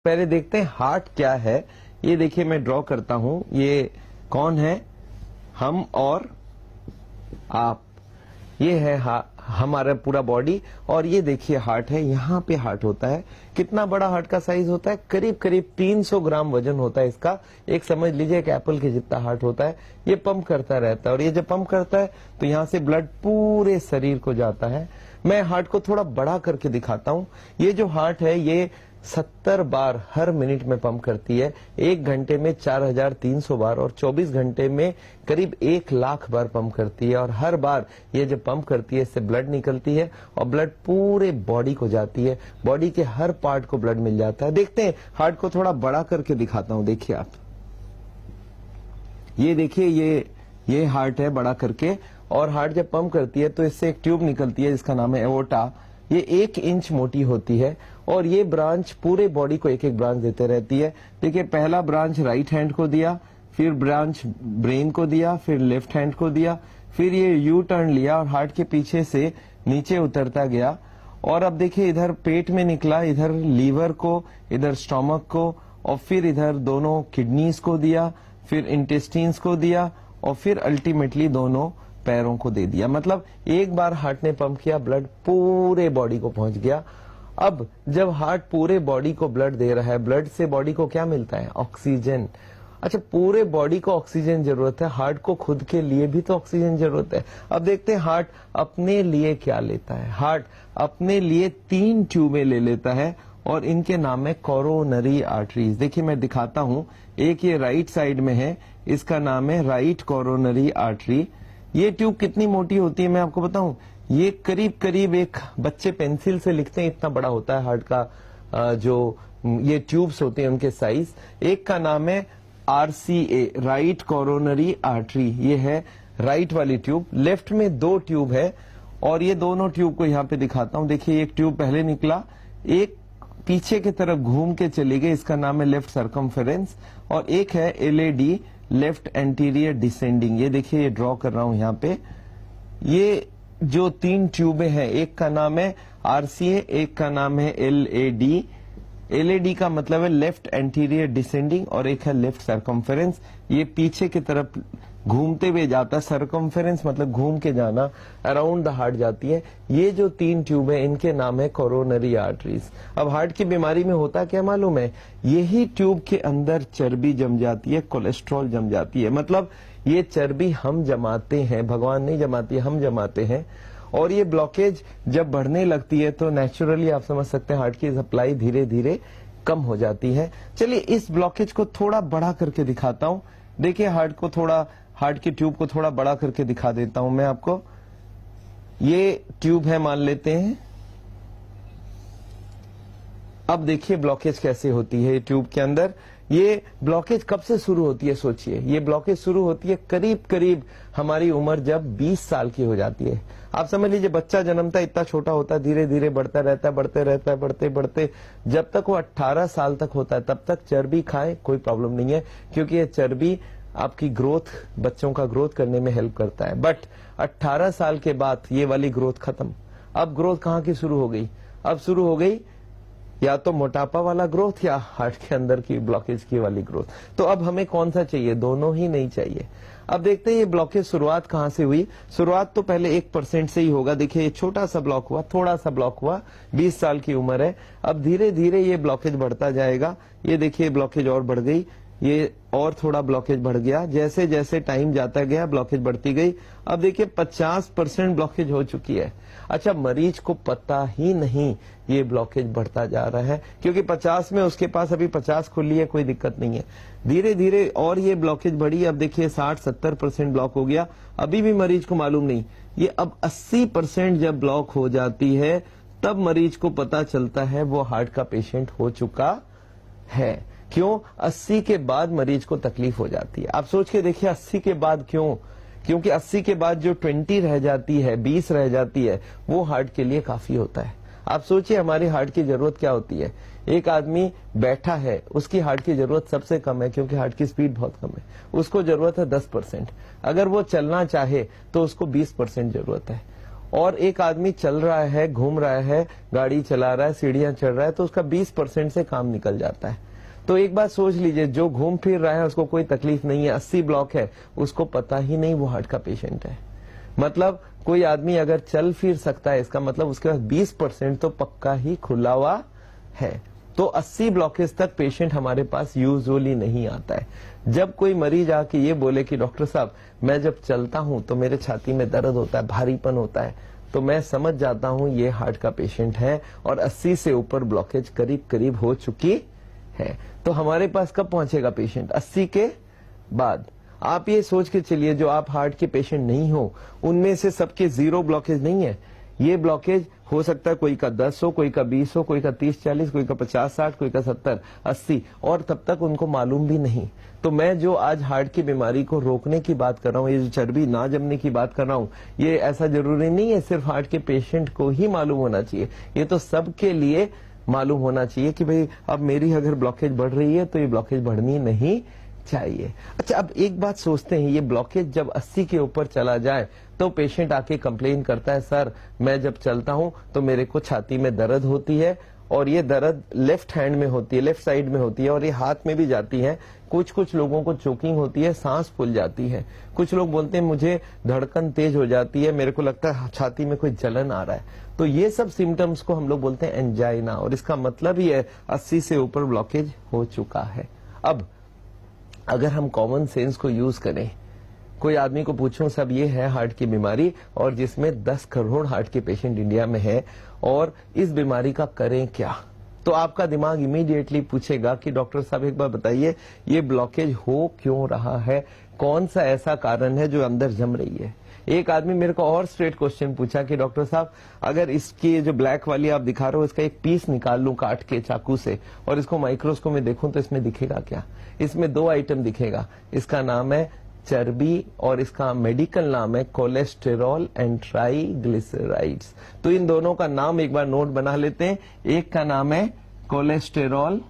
पहले देखते हैं हार्ट क्या है। ये देखिए मैं ड्रॉ करता हूं, ये कौन है, हम और आप। ये है हमारा पूरा बॉडी, और ये देखिए हार्ट है, यहाँ पे हार्ट होता है। कितना बड़ा हार्ट का साइज होता है, करीब करीब 300 ग्राम वजन होता है इसका। एक समझ लीजिए एक एप्पल के जितना हार्ट होता है। ये पंप करता रहता है, और ये जब पंप करता है तो यहाँ से ब्लड पूरे शरीर को जाता है। मैं हार्ट को थोड़ा बड़ा करके दिखाता हूँ। ये जो हार्ट है ये 70 बार हर मिनट में पंप करती है। 1 घंटे में 4300 बार, और 24 घंटे में करीब 1 लाख बार पंप करती है। और हर बार ये जब पंप करती है इससे ब्लड निकलती है, और ब्लड पूरे बॉडी को जाती है। बॉडी के हर पार्ट को ब्लड मिल जाता है। देखते हैं, हार्ट को थोड़ा बड़ा करके दिखाता हूं। देखिए आप, ये देखिए ये हार्ट है बड़ा करके, और हार्ट जब पंप करती है तो इससे एक ट्यूब निकलती है जिसका नाम है एओर्टा। ये 1 इंच मोटी होती है, और ये ब्रांच पूरे बॉडी को एक एक ब्रांच देते रहती है। देखिए पहला ब्रांच राइट हैंड को दिया, फिर ब्रांच ब्रेन को दिया, फिर लेफ्ट हैंड को दिया, फिर ये यू टर्न लिया और हार्ट के पीछे से नीचे उतरता गया। और अब देखिए इधर पेट में निकला, इधर लीवर को, इधर स्टोमक को, और फिर इधर दोनों किडनीज को दिया, फिर इंटेस्टाइन्स को दिया, और फिर अल्टीमेटली दोनों पैरों को दे दिया। मतलब एक बार हार्ट ने पंप किया, ब्लड पूरे बॉडी को पहुंच गया। अब जब हार्ट पूरे बॉडी को ब्लड दे रहा है, ब्लड से बॉडी को क्या मिलता है, ऑक्सीजन। अच्छा, पूरे बॉडी को ऑक्सीजन जरूरत है, हार्ट को खुद के लिए भी तो ऑक्सीजन जरूरत है। अब देखते हैं हार्ट अपने लिए क्या लेता है। हार्ट अपने लिए 3 ट्यूबें ले लेता है, और इनके नाम है कोरोनरी आर्टरीज। देखिए मैं दिखाता हूं, एक ये राइट साइड में है, इसका नाम है राइट कोरोनरी आर्टरी। ये ट्यूब कितनी मोटी होती है मैं आपको बताऊं, ये करीब करीब एक बच्चे पेंसिल से लिखते हैं इतना बड़ा होता है हार्ट का जो ये ट्यूब्स होते हैं उनके साइज। एक का नाम है RCA, राइट कोरोनरी आर्टरी। ये है राइट वाली ट्यूब। लेफ्ट में 2 ट्यूब है, और ये दोनों ट्यूब को यहाँ पे दिखाता हूँ। देखिए एक ट्यूब पहले निकला, एक पीछे की तरफ घूम के चली गई, इसका नाम है लेफ्ट सर्कमफेरेंस, और एक है LAD, लेफ्ट एंटीरियर डिसेंडिंग। ये देखिए ये ड्रॉ कर रहा हूं यहाँ पे। ये जो 3 ट्यूबें हैं, एक का नाम है RCA, एक का नाम है LAD। LAD का मतलब है लेफ्ट एंटीरियर डिसेंडिंग, और एक है लेफ्ट सर्कमफेरेंस। ये पीछे की तरफ घूमते हुए जाता है, सर्कमफेरेंस मतलब घूम के जाना, अराउंड द हार्ट जाती है। ये जो 3 ट्यूब है इनके नाम है कोरोनरी आर्टरीज। अब हार्ट की बीमारी में होता क्या मालूम है, यही ट्यूब के अंदर चर्बी जम जाती है, कोलेस्ट्रॉल जम जाती है। मतलब ये चर्बी हम जमाते हैं, भगवान नहीं जमाती है, हम जमाते हैं। और ये ब्लॉकेज जब बढ़ने लगती है तो नेचुरली आप समझ सकते हैं हार्ट की सप्लाई धीरे धीरे कम हो जाती है। चलिए इस ब्लॉकेज को थोड़ा बड़ा करके दिखाता हूं। देखिए हार्ट की ट्यूब को थोड़ा बड़ा करके दिखा देता हूं मैं आपको। ये ट्यूब है मान लेते हैं। अब देखिए ब्लॉकेज कैसे होती है ट्यूब के अंदर। ये ब्लॉकेज कब से शुरू होती है सोचिए, ये ब्लॉकेज शुरू होती है करीब करीब हमारी उम्र जब 20 साल की हो जाती है। आप समझ लीजिए बच्चा जन्मता इतना छोटा होता है, धीरे धीरे बढ़ता रहता है, बढ़ते रहता है, बढ़ते बढ़ते जब तक वो 18 साल तक होता है तब तक चर्बी खाए कोई प्रॉब्लम नहीं है, क्योंकि ये चर्बी आपकी ग्रोथ, बच्चों का ग्रोथ करने में हेल्प करता है। बट 18 साल के बाद ये वाली ग्रोथ खत्म। अब ग्रोथ कहाँ की शुरू हो गई, अब शुरू हो गई या तो मोटापा वाला ग्रोथ या हार्ट के अंदर की ब्लॉकेज की वाली ग्रोथ। तो अब हमें कौन सा चाहिए, दोनों ही नहीं चाहिए। अब देखते हैं ये ब्लॉकेज शुरुआत कहां से हुई। शुरुआत तो पहले 1% से ही होगा। देखिए ये छोटा सा ब्लॉक हुआ, थोड़ा सा ब्लॉक हुआ, 20 साल की उम्र है। अब धीरे धीरे ये ब्लॉकेज बढ़ता जाएगा। ये देखिए ब्लॉकेज और बढ़ गई, ये और थोड़ा ब्लॉकेज बढ़ गया। जैसे जैसे टाइम जाता गया ब्लॉकेज बढ़ती गई। अब देखिए 50% ब्लॉकेज हो चुकी है। अच्छा, मरीज को पता ही नहीं ये ब्लॉकेज बढ़ता जा रहा है, क्योंकि 50 में उसके पास अभी 50 खुली है, कोई दिक्कत नहीं है। धीरे धीरे और ये ब्लॉकेज बढ़ी। अब देखिए 60-70% ब्लॉक हो गया, अभी भी मरीज को मालूम नहीं। ये अब 80% जब ब्लॉक हो जाती है तब मरीज को पता चलता है वो हार्ट का पेशेंट हो चुका है। क्यों? 80 के बाद मरीज को तकलीफ हो जाती है। आप सोच के देखिए 80 के बाद क्यों? क्योंकि 80 के बाद जो 20 रह जाती है, 20 रह जाती है, वो हार्ट के लिए काफी होता है। आप सोचिए हमारी हार्ट की जरूरत क्या होती है। एक आदमी बैठा है, उसकी हार्ट की जरूरत सबसे कम है, क्योंकि हार्ट की स्पीड बहुत कम है। उसको जरूरत है 10%। अगर वो चलना चाहे तो उसको 20% जरूरत है। और एक आदमी चल रहा है, घूम रहा है, गाड़ी चला रहा है, सीढ़ियां चढ़ रहा है, तो उसका 20% से काम निकल जाता है। तो एक बात सोच लीजिए, जो घूम फिर रहा है उसको कोई तकलीफ नहीं है, 80 ब्लॉक है, उसको पता ही नहीं वो हार्ट का पेशेंट है। मतलब कोई आदमी अगर चल फिर सकता है, इसका मतलब उसके पास 20% तो पक्का ही खुला हुआ है। तो 80 ब्लॉकेज तक पेशेंट हमारे पास यूजुअली नहीं आता है। जब कोई मरीज आके ये बोले कि डॉक्टर साहब मैं जब चलता हूं तो मेरे छाती में दर्द होता है, भारीपन होता है, तो मैं समझ जाता हूं ये हार्ट का पेशेंट है और 80 से ऊपर ब्लॉकेज करीब करीब हो चुकी है। तो हमारे पास कब पहुंचेगा पेशेंट? 80 के बाद। आप ये सोच के चलिए जो आप हार्ट के पेशेंट नहीं हो उनमें से सबके 0 ब्लॉकेज नहीं है। ये ब्लॉकेज हो सकता है कोई का 10 हो, कोई का 20 हो, कोई का 30-40, कोई का 50-60, कोई का 70-80, और तब तक उनको मालूम भी नहीं। तो मैं जो आज हार्ट की बीमारी को रोकने की बात कर रहा हूँ, ये जो चर्बी ना जमने की बात कर रहा हूँ, ये ऐसा जरूरी नहीं है सिर्फ हार्ट के पेशेंट को ही मालूम होना चाहिए, ये तो सबके लिए मालूम होना चाहिए कि भाई अब मेरी अगर ब्लॉकेज बढ़ रही है तो ये ब्लॉकेज बढ़नी नहीं चाहिए। अच्छा, अब एक बात सोचते हैं, ये ब्लॉकेज जब 80 के ऊपर चला जाए तो पेशेंट आके कंप्लेन करता है, सर मैं जब चलता हूं तो मेरे को छाती में दर्द होती है, और ये दर्द लेफ्ट हैंड में होती है, लेफ्ट साइड में होती है, और ये हाथ में भी जाती है। कुछ लोगों को चोकिंग होती है, सांस फूल जाती है। कुछ लोग बोलते हैं मुझे धड़कन तेज हो जाती है, मेरे को लगता है छाती में कोई जलन आ रहा है। तो ये सब सिम्टम्स को हम लोग बोलते हैं एंजाइना, और इसका मतलब ही है 80 से ऊपर ब्लॉकेज हो चुका है। अब अगर हम कॉमन सेंस को यूज करें, कोई आदमी को पूछूं सब ये है हार्ट की बीमारी और जिसमें 10 करोड़ हार्ट के पेशेंट इंडिया में है, और इस बीमारी का करें क्या, तो आपका दिमाग इमीडिएटली पूछेगा कि डॉक्टर साहब एक बार बताइए ये ब्लॉकेज हो क्यों रहा है, कौन सा ऐसा कारण है जो अंदर जम रही है। एक आदमी मेरे को और स्ट्रेट क्वेश्चन पूछा कि डॉक्टर साहब अगर इसकी जो ब्लैक वाली आप दिखा रहे हो इसका एक पीस निकाल लूं काट के चाकू से और इसको माइक्रोस्कोप में देखूं तो इसमें दिखेगा क्या? इसमें 2 आइटम दिखेगा, इसका नाम है चर्बी और इसका मेडिकल नाम है कोलेस्टेरॉल एंड ट्राइग्लिसराइड्स। तो इन दोनों का नाम एक बार नोट बना लेते हैं। एक का नाम है कोलेस्टेरॉल,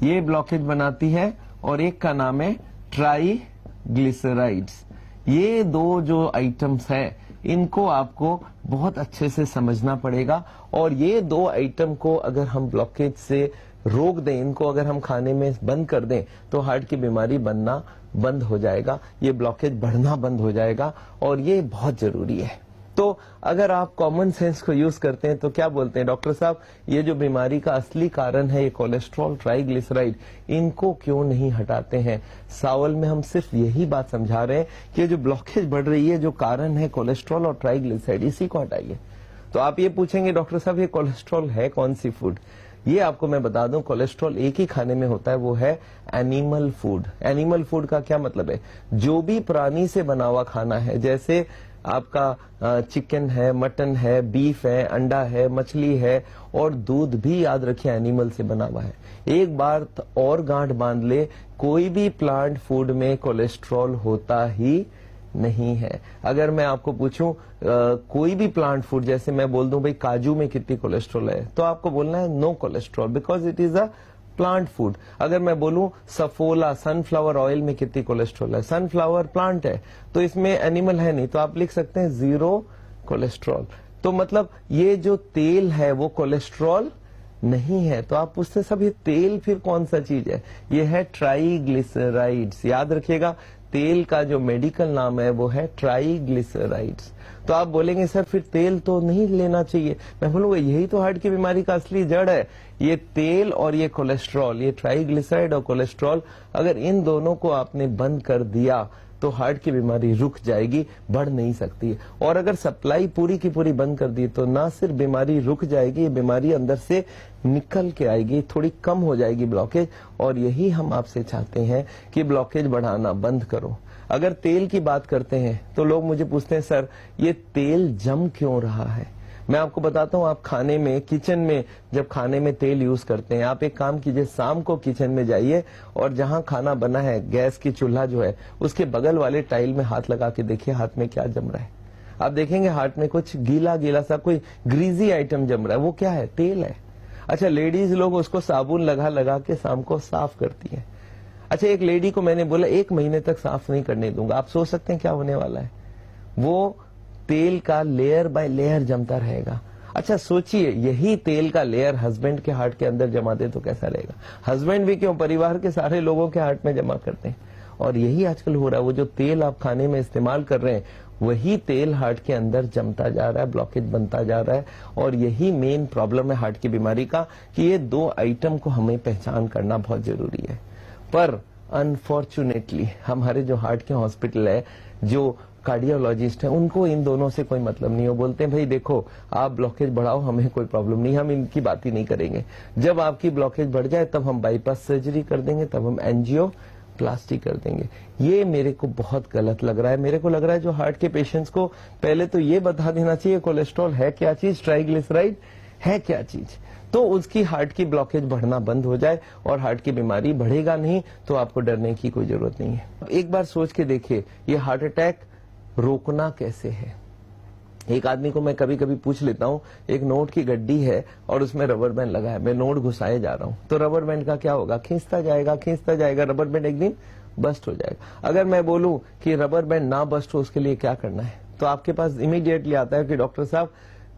ये ब्लॉकेज बनाती है, और एक का नाम है ट्राइग्लिसराइड्स। ये 2 जो आइटम्स हैं इनको आपको बहुत अच्छे से समझना पड़ेगा, और ये 2 आइटम को अगर हम ब्लॉकेज से रोक दें, इनको अगर हम खाने में बंद कर दें तो हार्ट की बीमारी बनना बंद हो जाएगा, ये ब्लॉकेज बढ़ना बंद हो जाएगा, और ये बहुत जरूरी है। तो अगर आप कॉमन सेंस को यूज करते हैं तो क्या बोलते हैं डॉक्टर साहब ये जो बीमारी का असली कारण है ये कोलेस्ट्रॉल ट्राइग्लिसराइड, इनको क्यों नहीं हटाते हैं? सावल में हम सिर्फ यही बात समझा रहे हैं कि जो ब्लॉकेज बढ़ रही है, जो कारण है कोलेस्ट्रॉल और ट्राइग्लिसराइड, इसी को हटाइए। तो आप ये पूछेंगे डॉक्टर साहब ये कोलेस्ट्रॉल है कौन सी फूड? ये आपको मैं बता दूं, कोलेस्ट्रॉल एक ही खाने में होता है, वो है एनिमल फूड। एनिमल फूड का क्या मतलब है? जो भी प्राणी से बना हुआ खाना है, जैसे आपका चिकन है, मटन है, बीफ है, अंडा है, मछली है, और दूध भी याद रखिए एनिमल से बना हुआ है। एक बार और गांठ बांध ले, कोई भी प्लांट फूड में कोलेस्ट्रॉल होता ही नहीं है। अगर मैं आपको पूछूं कोई भी प्लांट फूड, जैसे मैं बोल दूं भाई काजू में कितनी कोलेस्ट्रॉल है, तो आपको बोलना है no cholesterol because it is a plant food. अगर मैं बोलूं सफोला सनफ्लावर ऑयल में कितनी कोलेस्ट्रॉल है, सनफ्लावर प्लांट है तो इसमें एनिमल है नहीं, तो आप लिख सकते हैं 0 कोलेस्ट्रॉल। तो मतलब ये जो तेल है वो कोलेस्ट्रॉल नहीं है। तो आप पूछते सब ये तेल फिर कौन सा चीज है? ये है ट्राइग्लिसराइड्स। याद रखिएगा तेल का जो मेडिकल नाम है वो है ट्राइग्लिसराइड्स। तो आप बोलेंगे सर फिर तेल तो नहीं लेना चाहिए, मैं बोलूंगा यही तो हार्ट की बीमारी का असली जड़ है। ये तेल और ये कोलेस्ट्रॉल, ये ट्राइग्लिसराइड और कोलेस्ट्रॉल, अगर इन दोनों को आपने बंद कर दिया तो हार्ट की बीमारी रुक जाएगी, बढ़ नहीं सकती। और अगर सप्लाई पूरी की पूरी बंद कर दी तो ना सिर्फ बीमारी रुक जाएगी, बीमारी अंदर से निकल के आएगी, थोड़ी कम हो जाएगी ब्लॉकेज। और यही हम आपसे चाहते हैं कि ब्लॉकेज बढ़ाना बंद करो। अगर तेल की बात करते हैं तो लोग मुझे पूछते हैं सर ये तेल जम क्यों रहा है? मैं आपको बताता हूँ, आप खाने में, किचन में जब खाने में तेल यूज करते हैं, आप एक काम कीजिए, शाम को किचन में जाइए और जहां खाना बना है, गैस की चूल्हा जो है उसके बगल वाले टाइल में हाथ लगा के देखिए हाथ में क्या जम रहा है। आप देखेंगे हाथ में कुछ गीला गीला सा कोई ग्रीजी आइटम जम रहा है, वो क्या है? तेल है। अच्छा, लेडीज लोग उसको साबुन लगा लगा के शाम को साफ करती है। अच्छा, एक लेडी को मैंने बोला 1 महीने तक साफ नहीं करने दूंगा। आप सोच सकते हैं क्या होने वाला है? वो तेल का लेयर बाय लेयर जमता रहेगा। अच्छा सोचिए, यही तेल का लेयर हस्बैंड के हार्ट के अंदर जमा दे तो कैसा रहेगा। हस्बैंड भी क्यों, परिवार के सारे लोगों के हार्ट में जमा करते हैं। और यही आजकल हो रहा है, वो जो तेल आप खाने में इस्तेमाल कर रहे हैं वही तेल हार्ट के अंदर जमता जा रहा है, ब्लॉकेज बनता जा रहा है। और यही मेन प्रॉब्लम है हार्ट की बीमारी का, कि ये दो आइटम को हमें पहचान करना बहुत जरूरी है। पर अनफॉर्चुनेटली हमारे जो हार्ट के हॉस्पिटल है, जो कार्डियोलॉजिस्ट हैं, उनको इन दोनों से कोई मतलब नहीं हो। बोलते हैं भाई देखो आप ब्लॉकेज बढ़ाओ, हमें कोई प्रॉब्लम नहीं, हम इनकी बात ही नहीं करेंगे। जब आपकी ब्लॉकेज बढ़ जाए तब हम बाईपास सर्जरी कर देंगे, तब हम एंजियो प्लास्टिक कर देंगे। ये मेरे को बहुत गलत लग रहा है। मेरे को लग रहा है जो हार्ट के पेशेंट्स को पहले तो ये बता देना चाहिए कोलेस्ट्रॉल है क्या चीज, ट्राइग्लिसराइड है क्या चीज, तो उसकी हार्ट की ब्लॉकेज बढ़ना बंद हो जाए और हार्ट की बीमारी बढ़ेगा नहीं, तो आपको डरने की कोई जरूरत नहीं है। एक बार सोच के देखिए, ये हार्ट अटैक रोकना कैसे है। एक आदमी को मैं कभी कभी पूछ लेता हूं, एक नोट की गड्डी है और उसमें रबर बैंड लगा है, मैं नोट घुसाए जा रहा हूं, तो रबर बैंड का क्या होगा, खींचता जाएगा, रबर बैंड एक दिन बस्ट हो जाएगा। अगर मैं बोलूं कि रबर बैंड ना बस्ट हो, उसके लिए क्या करना है, तो आपके पास इमीडिएटली आता है कि डॉक्टर साहब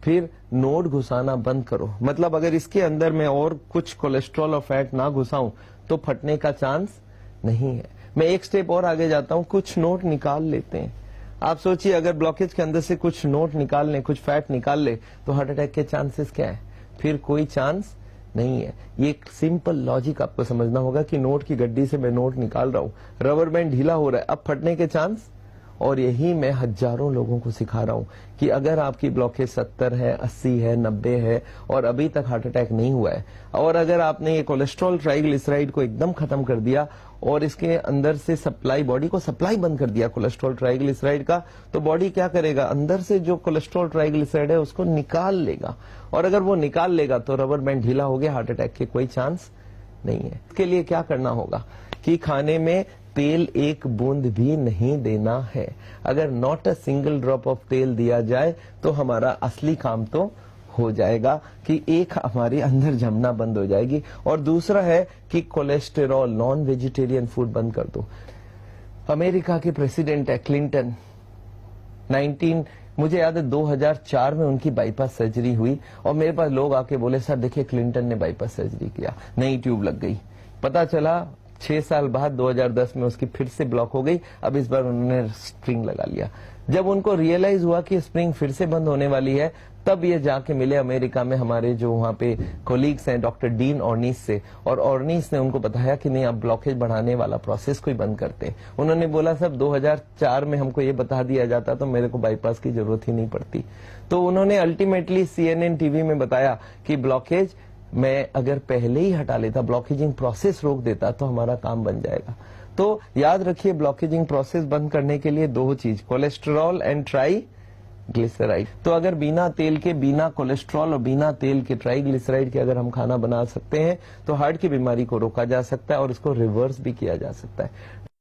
फिर नोट घुसाना बंद करो। मतलब अगर इसके अंदर मैं और कुछ कोलेस्ट्रॉल और फैट ना घुसाऊं तो फटने का चांस नहीं है। मैं एक स्टेप और आगे जाता हूं, कुछ नोट निकाल लेते हैं। आप सोचिए अगर ब्लॉकेज के अंदर से कुछ नोट निकाल लें, कुछ फैट निकाल ले, तो हार्ट अटैक के चांसेस क्या है, फिर कोई चांस नहीं है। ये एक सिंपल लॉजिक आपको समझना होगा कि नोट की गड्डी से मैं नोट निकाल रहा हूं, रबर बैंड ढीला हो रहा है, अब फटने के चांस। और यही मैं हजारों लोगों को सिखा रहा हूं कि अगर आपकी ब्लॉकेज 70 है, 80 है, 90 है और अभी तक हार्ट अटैक नहीं हुआ है, और अगर आपने ये कोलेस्ट्रॉल ट्राइग्लिसराइड को एकदम खत्म कर दिया और इसके अंदर से सप्लाई, बॉडी को सप्लाई बंद कर दिया कोलेस्ट्रॉल ट्राइग्लिसराइड का, तो बॉडी क्या करेगा, अंदर से जो कोलेस्ट्रॉल ट्राइग्लिसराइड है उसको निकाल लेगा। और अगर वो निकाल लेगा तो रबर बैंड ढीला हो गया, हार्ट अटैक के कोई चांस नहीं है। इसके लिए क्या करना होगा कि खाने में तेल एक बूंद भी नहीं देना है। अगर not a single drop of तेल दिया जाए तो हमारा असली काम तो हो जाएगा कि एक हमारे अंदर जमना बंद हो जाएगी। और दूसरा है कि कोलेस्टेरॉल, नॉन वेजिटेरियन फूड बंद कर दो। अमेरिका के प्रेसिडेंट है क्लिंटन, मुझे याद है 2004 में उनकी बाईपास सर्जरी हुई और मेरे पास लोग आके बोले सर देखिए क्लिंटन ने बाईपास सर्जरी किया, नई ट्यूब लग गई। पता चला 6 साल बाद 2010 में उसकी फिर से ब्लॉक हो गई, अब इस बार उन्होंने स्प्रिंग लगा लिया। जब उनको रियलाइज हुआ कि स्प्रिंग फिर से बंद होने वाली है, तब ये जाके मिले अमेरिका में हमारे जो वहां पे कोलीग्स हैं डॉक्टर डीन ऑर्निस से, और ऑर्निस ने उनको बताया कि नहीं आप ब्लॉकेज बढ़ाने वाला प्रोसेस को ही बंद करते। उन्होंने बोला सब 2004 में हमको ये बता दिया जाता तो मेरे को बाईपास की जरूरत ही नहीं पड़ती। तो उन्होंने अल्टीमेटली CNN टीवी में बताया कि ब्लॉकेज मैं अगर पहले ही हटा लेता, ब्लॉकेजिंग प्रोसेस रोक देता, तो हमारा काम बन जाएगा। तो याद रखिए ब्लॉकेजिंग प्रोसेस बंद करने के लिए दो चीज, कोलेस्ट्रॉल एंड ट्राइग्लिसराइड। तो अगर बिना तेल के, बिना कोलेस्ट्रॉल और बिना तेल के ट्राइग्लिसराइड के अगर हम खाना बना सकते हैं तो हार्ट की बीमारी को रोका जा सकता है और इसको रिवर्स भी किया जा सकता है।